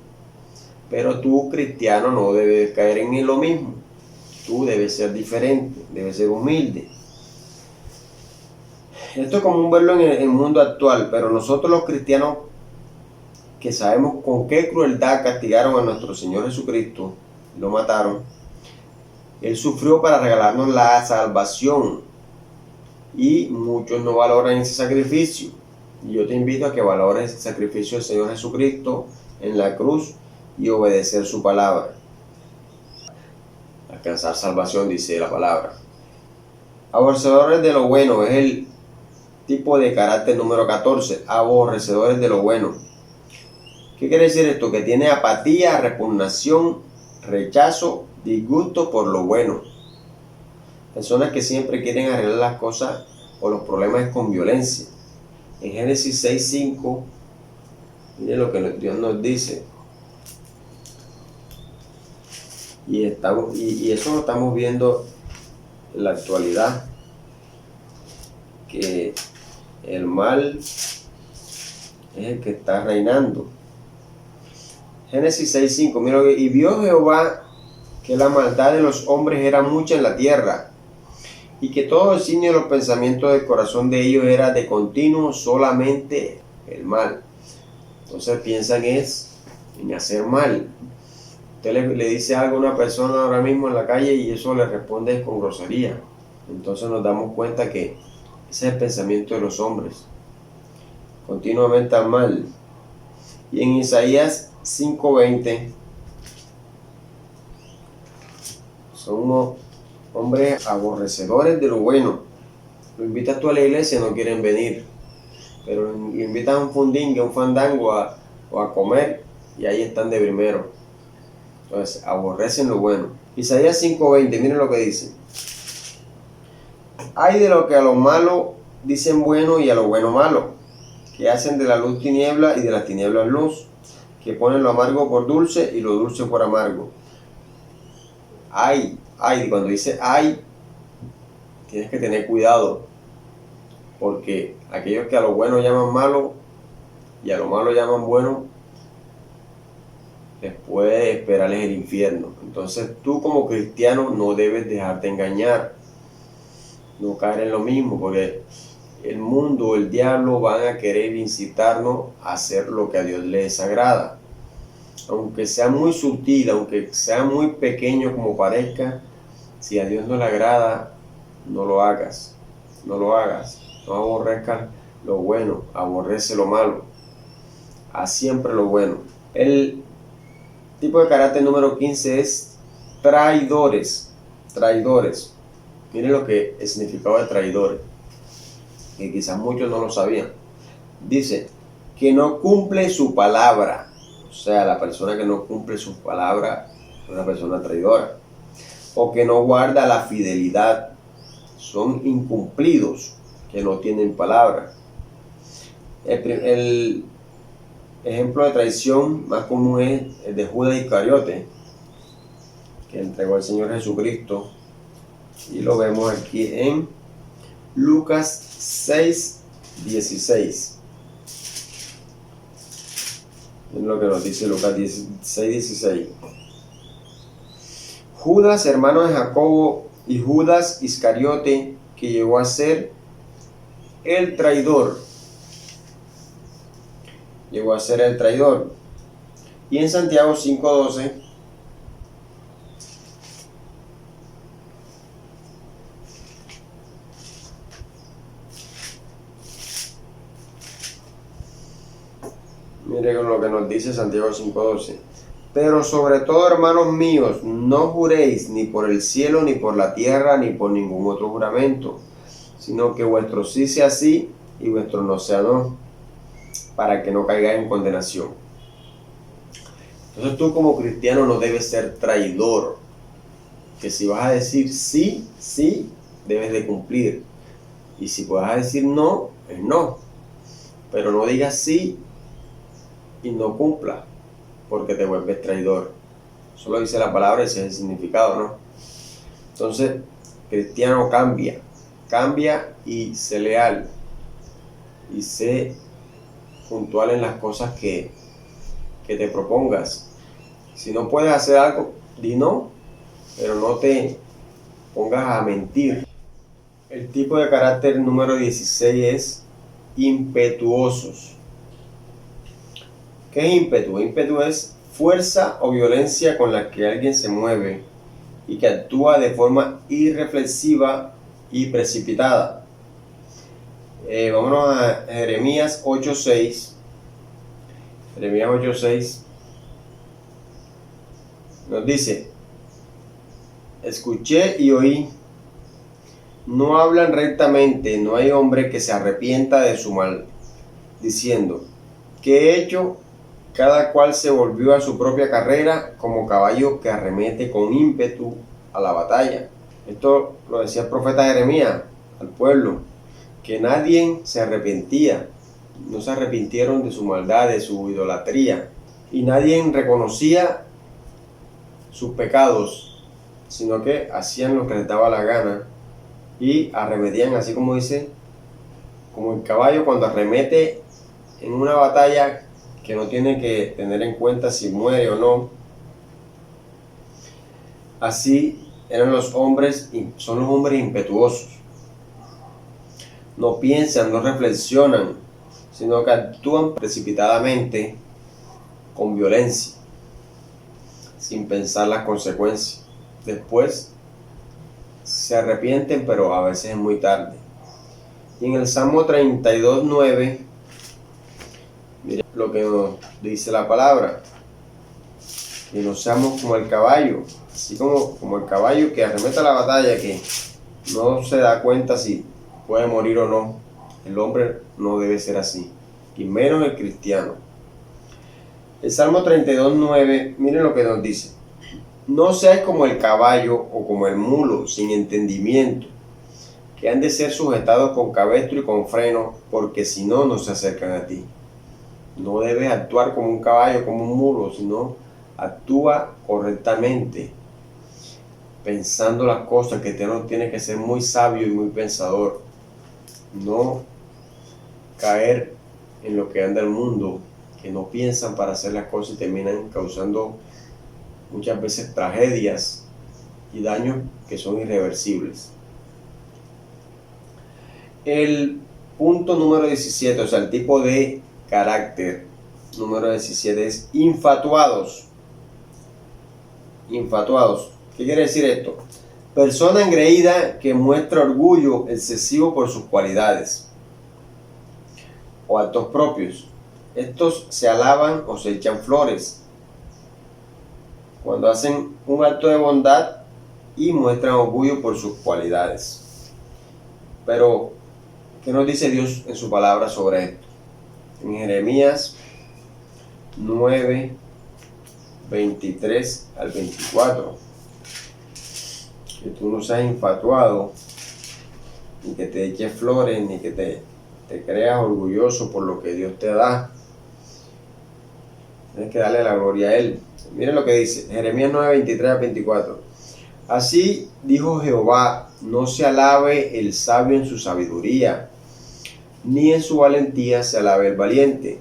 pero tú, cristiano, no debes caer en lo mismo. Tú debes ser diferente, debes ser humilde. Esto es común verlo en el mundo actual, pero nosotros los cristianos que sabemos con qué crueldad castigaron a nuestro Señor Jesucristo, lo mataron, Él sufrió para regalarnos la salvación, y muchos no valoran ese sacrificio. Y yo te invito a que valores el sacrificio del Señor Jesucristo en la cruz y obedecer su palabra. Alcanzar salvación, dice la palabra. Aborrecedores de lo bueno es el tipo de carácter número 14. Aborrecedores de lo bueno. ¿Qué quiere decir esto? Que tiene apatía, repugnación, rechazo, disgusto por lo bueno. Personas que siempre quieren arreglar las cosas o los problemas con violencia. En Génesis 6:5, miren lo que Dios nos dice. Y eso lo estamos viendo en la actualidad, que el mal es el que está reinando. Génesis 6:5, mira, y vio Jehová que la maldad de los hombres era mucha en la tierra, y que todo el designio de los pensamientos del corazón de ellos era de continuo solamente el mal. Entonces piensan en hacer mal. Usted le dice algo a una persona ahora mismo en la calle y eso le responde con grosería. Entonces nos damos cuenta que ese es el pensamiento de los hombres, continuamente al mal. Y en Isaías 5:20, son unos hombres aborrecedores de lo bueno. Lo invitas tú a la iglesia, no quieren venir, pero lo invitas a un fundingue, a un fandango o a comer, y ahí están de primero. Entonces aborrecen lo bueno. Isaías 5:20, miren lo que dice. Hay de lo que a lo malo dicen bueno y a lo bueno malo, que hacen de la luz tiniebla y de las tinieblas luz, que ponen lo amargo por dulce y lo dulce por amargo. Ay, cuando dice ay, tienes que tener cuidado, porque aquellos que a lo bueno llaman malo y a lo malo llaman bueno, les puede esperarles el infierno. Entonces tú como cristiano no debes dejarte engañar, no caer en lo mismo, porque el mundo, el diablo van a querer incitarnos a hacer lo que a Dios le desagrada. Aunque sea muy sutil, aunque sea muy pequeño como parezca, si a Dios no le agrada, no lo hagas. No lo hagas. No aborrezcas lo bueno, aborrece lo malo. Haz siempre lo bueno. El tipo de carácter número 15 es traidores. Traidores. Miren lo que el significado de traidores, que quizás muchos no lo sabían. Dice que no cumple su palabra. O sea, la persona que no cumple su palabra es una persona traidora. O que no guarda la fidelidad. Son incumplidos, que no tienen palabra. El ejemplo de traición más común es el de Judas Iscariote, que entregó al Señor Jesucristo. Y lo vemos aquí en Lucas 6:16. Es lo que nos dice Lucas 6:16. Judas, hermano de Jacobo, y Judas Iscariote, que llegó a ser el traidor. Llegó a ser el traidor. Y en Santiago 5:12 Mire con lo que nos dice Santiago 5:12. Pero sobre todo, hermanos míos, no juréis ni por el cielo, ni por la tierra, ni por ningún otro juramento, sino que vuestro sí sea sí y vuestro no sea no, para que no caigáis en condenación. Entonces tú como cristiano no debes ser traidor, que si vas a decir sí, sí, debes de cumplir. Y si vas a decir no, es no. Pero no digas sí y no cumpla, porque te vuelves traidor. Solo dice la palabra y ese es el significado, ¿no? Entonces, cristiano, cambia y sé leal. Y sé puntual en las cosas que te propongas. Si no puedes hacer algo, di no, pero no te pongas a mentir. El tipo de carácter número 16 es impetuosos. ¿Qué es ímpetu? Ímpetu es fuerza o violencia con la que alguien se mueve y que actúa de forma irreflexiva y precipitada. Vámonos a Jeremías 8:6. Jeremías 8:6 nos dice: escuché y oí, no hablan rectamente, no hay hombre que se arrepienta de su mal, diciendo, ¿qué he hecho? Cada cual se volvió a su propia carrera como caballo que arremete con ímpetu a la batalla. Esto lo decía el profeta Jeremías al pueblo, que nadie se arrepentía, no se arrepintieron de su maldad, de su idolatría, y nadie reconocía sus pecados, sino que hacían lo que les daba la gana y arremetían, así como dice, como el caballo cuando arremete en una batalla que no tiene que tener en cuenta si muere o no. Así eran los hombres, son los hombres impetuosos. No piensan, no reflexionan, sino que actúan precipitadamente, con violencia, sin pensar las consecuencias. Después se arrepienten, pero a veces es muy tarde. Y en el Salmo 32:9, mire lo que nos dice la palabra: que no seamos como el caballo, así como el caballo que arremete a la batalla, que no se da cuenta si puede morir o no. El hombre no debe ser así, y menos el cristiano. El Salmo 32:9, miren lo que nos dice: no seas como el caballo o como el mulo sin entendimiento, que han de ser sujetados con cabestro y con freno, porque si no, no se acercan a ti. No debes actuar como un caballo, como un mulo, sino actúa correctamente, pensando las cosas, que tiene que ser muy sabio y muy pensador. No caer en lo que anda el mundo, que no piensan para hacer las cosas y terminan causando muchas veces tragedias y daños que son irreversibles. El punto número 17, o sea, el tipo de carácter número 17 es infatuados. Infatuados. ¿Qué quiere decir esto? Persona engreída que muestra orgullo excesivo por sus cualidades o actos propios. Estos se alaban o se echan flores cuando hacen un acto de bondad y muestran orgullo por sus cualidades. Pero, ¿qué nos dice Dios en su palabra sobre esto? En Jeremías 9, 23 al 24. Que tú no seas infatuado, ni que te eches flores, ni que te creas orgulloso por lo que Dios te da. Tienes que darle la gloria a Él. Miren lo que dice Jeremías 9, 23 al 24. Así dijo Jehová: no se alabe el sabio en su sabiduría, ni en su valentía se alabe el valiente,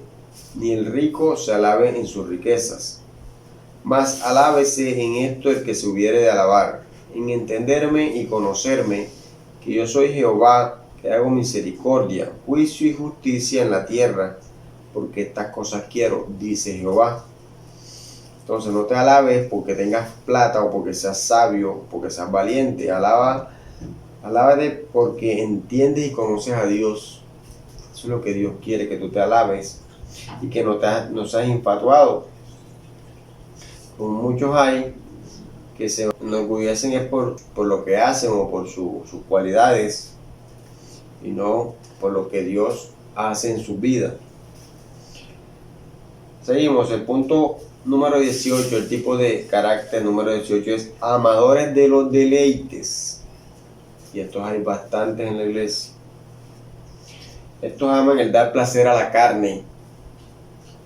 ni el rico se alabe en sus riquezas. Mas alábese en esto el que se hubiere de alabar, en entenderme y conocerme, que yo soy Jehová, que hago misericordia, juicio y justicia en la tierra, porque estas cosas quiero, dice Jehová. Entonces no te alabes porque tengas plata o porque seas sabio, porque seas valiente. Alábate porque entiendes y conoces a Dios. Eso es lo que Dios quiere, que tú te alabes. y que no seas infatuado. Como muchos hay que se enorgullecen es por lo que hacen o por sus cualidades y no por lo que Dios hace en su vida. Seguimos, el punto número 18, el tipo de carácter número 18 es amadores de los deleites. Y estos hay bastantes en la iglesia. Estos aman el dar placer a la carne.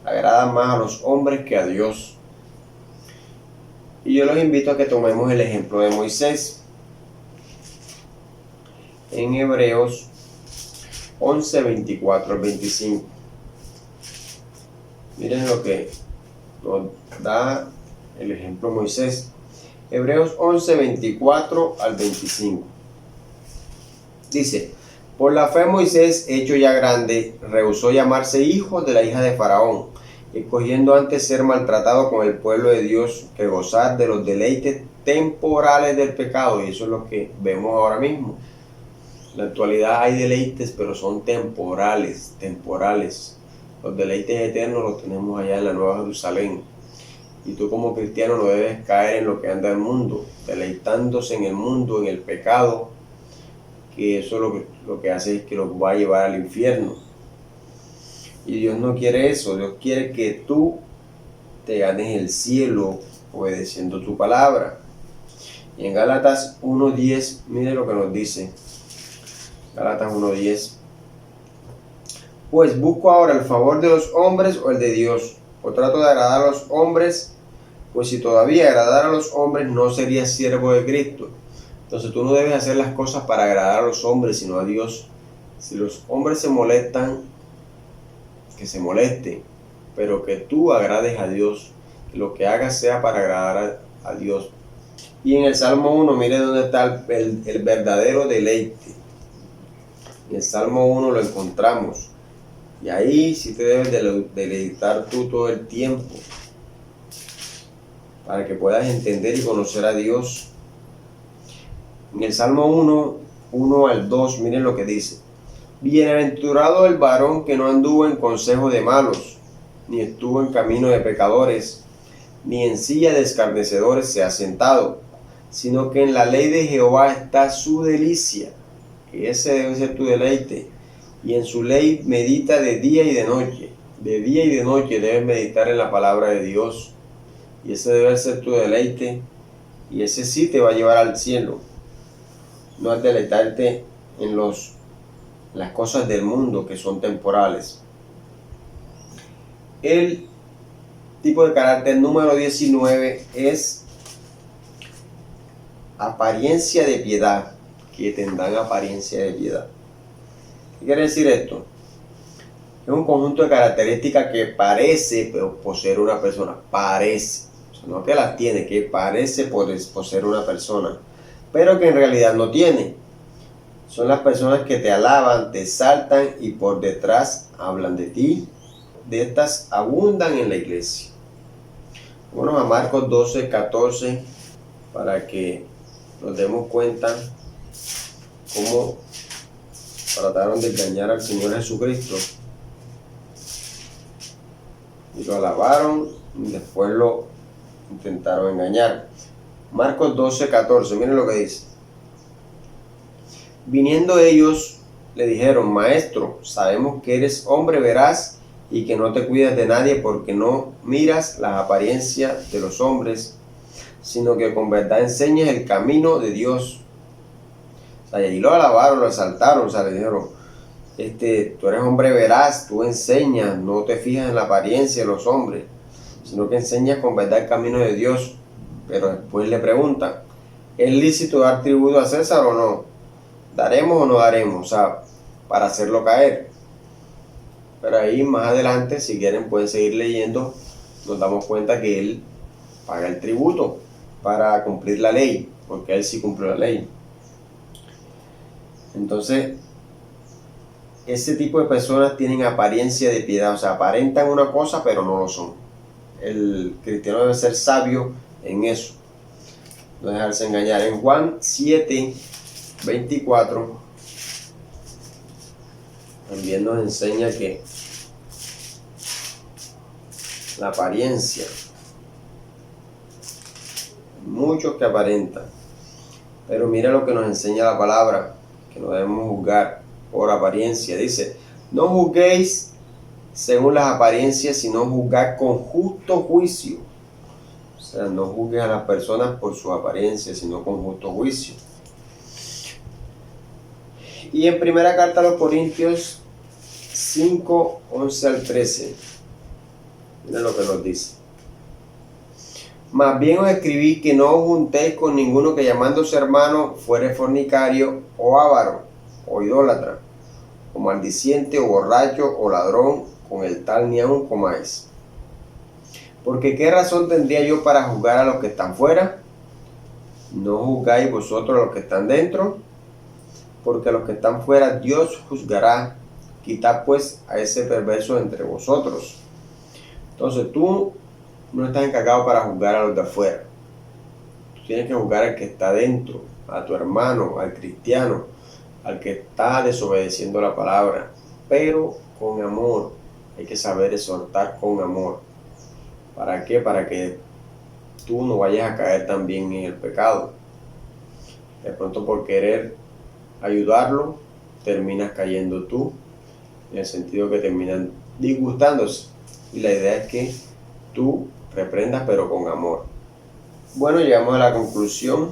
Agradan más a los hombres que a Dios. Y yo los invito a que tomemos el ejemplo de Moisés. En Hebreos 11, 24 al 25. Miren lo que nos da el ejemplo Moisés. Hebreos 11, 24 al 25. Dice: por la fe Moisés, hecho ya grande, rehusó llamarse hijo de la hija de Faraón, escogiendo antes ser maltratado con el pueblo de Dios que gozar de los deleites temporales del pecado. Y eso es lo que vemos ahora mismo. En la actualidad hay deleites, pero son temporales. Los deleites eternos los tenemos allá en la Nueva Jerusalén. Y tú como cristiano no debes caer en lo que anda el mundo, deleitándose en el mundo, en el pecado, que eso lo que hace es que los va a llevar al infierno. Y Dios no quiere eso. Dios quiere que tú te ganes el cielo obedeciendo tu palabra. Y en Gálatas 1:10, mire lo que nos dice. Gálatas 1:10. Pues busco ahora el favor de los hombres o el de Dios, o trato de agradar a los hombres, pues si todavía agradara a los hombres no sería siervo de Cristo. Entonces tú no debes hacer las cosas para agradar a los hombres, sino a Dios. Si los hombres se molestan, que se molesten, pero que tú agrades a Dios, que lo que hagas sea para agradar a Dios. Y en el Salmo 1, mire dónde está el verdadero deleite. En el Salmo 1 lo encontramos. Y ahí sí te debes deleitar tú todo el tiempo, para que puedas entender y conocer a Dios. En el Salmo 1 al 2, miren lo que dice: bienaventurado el varón que no anduvo en consejo de malos, ni estuvo en camino de pecadores, ni en silla de escarnecedores se ha sentado, sino que en la ley de Jehová está su delicia. Y ese debe ser tu deleite. Y en su ley medita de día y de noche. De día y de noche debes meditar en la palabra de Dios. Y ese debe ser tu deleite. Y ese sí te va a llevar al cielo. No es deleitarte en las cosas del mundo que son temporales. El tipo de carácter número 19 es apariencia de piedad. Que tendrán apariencia de piedad. ¿Qué quiere decir esto? Es un conjunto de características que parece poseer una persona. Parece. O sea, no que las tiene, que parece poseer una persona, pero que en realidad no tiene. Son las personas que te alaban, te exaltan y por detrás hablan de ti. De estas abundan en la iglesia. Bueno, a Marcos 12, 14, para que nos demos cuenta cómo trataron de engañar al Señor Jesucristo. Y lo alabaron y después lo intentaron engañar. Marcos 12, 14, miren lo que dice. Viniendo ellos, le dijeron: Maestro, sabemos que eres hombre veraz y que no te cuidas de nadie, porque no miras las apariencias de los hombres, sino que con verdad enseñas el camino de Dios. O sea, y ahí lo alabaron, lo exaltaron, o sea, le dijeron: tú eres hombre veraz, tú enseñas, no te fijas en la apariencia de los hombres, sino que enseñas con verdad el camino de Dios. Pero después le preguntan: ¿es lícito dar tributo a César o no? ¿Daremos o no daremos? O sea, para hacerlo caer. Pero ahí más adelante, si quieren pueden seguir leyendo, nos damos cuenta que él paga el tributo para cumplir la ley, porque él sí cumplió la ley. Entonces, ese tipo de personas tienen apariencia de piedad, o sea, aparentan una cosa pero no lo son. El cristiano debe ser sabio en eso, no dejarse engañar. En Juan 7, 24, también nos enseña que La apariencia. Muchos que aparentan. Pero mira lo que nos enseña la palabra, que no debemos juzgar por apariencia. Dice, no juzguéis según las apariencias, sino juzgad con justo juicio. O sea, no juzgues a las personas por su apariencia, sino con justo juicio. Y en primera carta a los Corintios 5, 11 al 13. Miren lo que nos dice. Más bien os escribí que no os juntéis con ninguno que llamándose hermano fuere fornicario o avaro o idólatra o maldiciente o borracho o ladrón, con el tal ni aun comáis. Porque qué razón tendría yo para juzgar a los que están fuera, ¿no juzgáis vosotros a los que están dentro? Porque a los que están fuera Dios juzgará. Quitad pues a ese perverso entre vosotros. Entonces tú no estás encargado para juzgar a los de afuera. Tú tienes que juzgar al que está dentro, a tu hermano, al cristiano, al que está desobedeciendo la palabra, pero con amor. Hay que saber exhortar con amor. ¿Para qué? Para que tú no vayas a caer también en el pecado. De pronto por querer ayudarlo, terminas cayendo tú, en el sentido que terminan disgustándose. Y la idea es que tú reprendas, pero con amor. Bueno, llegamos a la conclusión.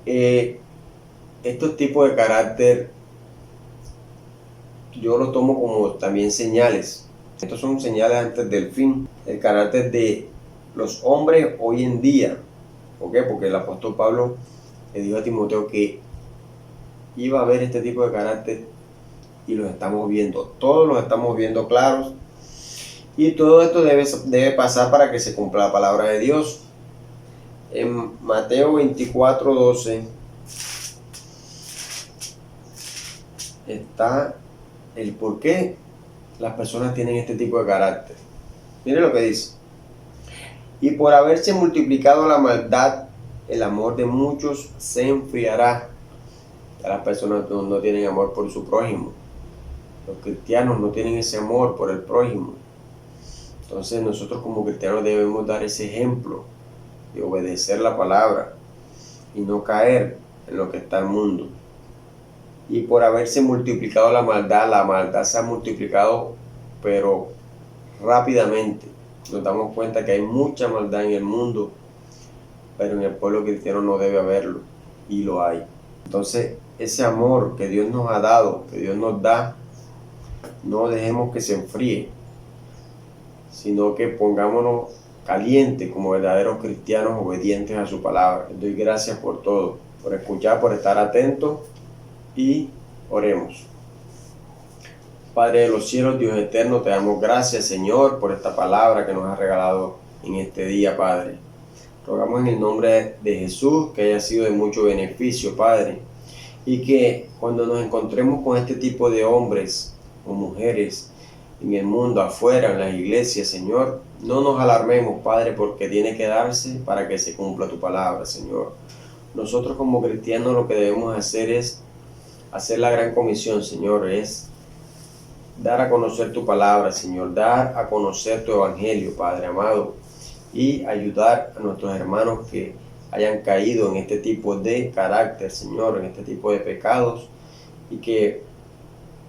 Estos tipos de carácter yo lo tomo como también señales. Estos son señales antes del fin. El carácter de los hombres hoy en día. ¿Por qué? Porque el apóstol Pablo le dijo a Timoteo que iba a haber este tipo de carácter y los estamos viendo. Todos los estamos viendo claros. Y todo esto debe pasar para que se cumpla la palabra de Dios. En Mateo 24, 12 está el por qué las personas tienen este tipo de carácter. Mire lo que dice. Y por haberse multiplicado la maldad, el amor de muchos se enfriará. Ya las personas no tienen amor por su prójimo. Los cristianos no tienen ese amor por el prójimo. Entonces nosotros como cristianos debemos dar ese ejemplo de obedecer la palabra y no caer en lo que está el mundo. Y por haberse multiplicado la maldad se ha multiplicado, pero rápidamente. Nos damos cuenta que hay mucha maldad en el mundo, pero en el pueblo cristiano no debe haberlo, y lo hay. Entonces, ese amor que Dios nos ha dado, que Dios nos da, no dejemos que se enfríe, sino que pongámonos calientes como verdaderos cristianos obedientes a su palabra. Doy gracias por todo, por escuchar, por estar atentos, y oremos. Padre de los cielos, Dios eterno, te damos gracias, Señor, por esta palabra que nos has regalado en este día, Padre. Rogamos en el nombre de Jesús que haya sido de mucho beneficio, Padre, y que cuando nos encontremos con este tipo de hombres o mujeres en el mundo, afuera, en las iglesias, Señor, no nos alarmemos, Padre, porque tiene que darse para que se cumpla tu palabra, Señor. Nosotros como cristianos lo que debemos hacer es hacer la gran comisión, Señor, es dar a conocer tu palabra, Señor, dar a conocer tu evangelio, Padre amado, y ayudar a nuestros hermanos que hayan caído en este tipo de carácter, Señor, en este tipo de pecados, y que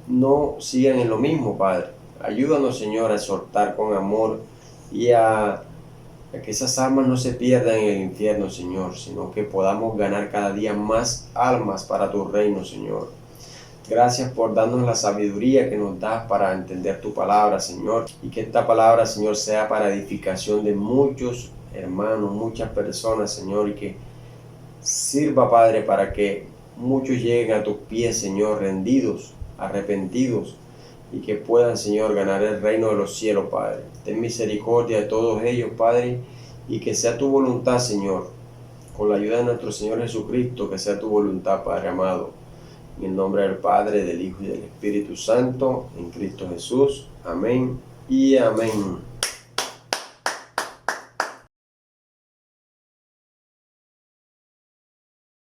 no sigan en lo mismo, Padre. Ayúdanos, Señor, a exhortar con amor y a que esas almas no se pierdan en el infierno, Señor, sino que podamos ganar cada día más almas para tu reino, Señor. Gracias por darnos la sabiduría que nos das para entender tu palabra, Señor, y que esta palabra, Señor, sea para edificación de muchos hermanos, muchas personas, Señor, y que sirva, Padre, para que muchos lleguen a tus pies, Señor, rendidos, arrepentidos, y que puedan, Señor, ganar el reino de los cielos, Padre. Ten misericordia de todos ellos, Padre, y que sea tu voluntad, Señor, con la ayuda de nuestro Señor Jesucristo, que sea tu voluntad, Padre amado. En el nombre del Padre, del Hijo y del Espíritu Santo, en Cristo Jesús. Amén y amén.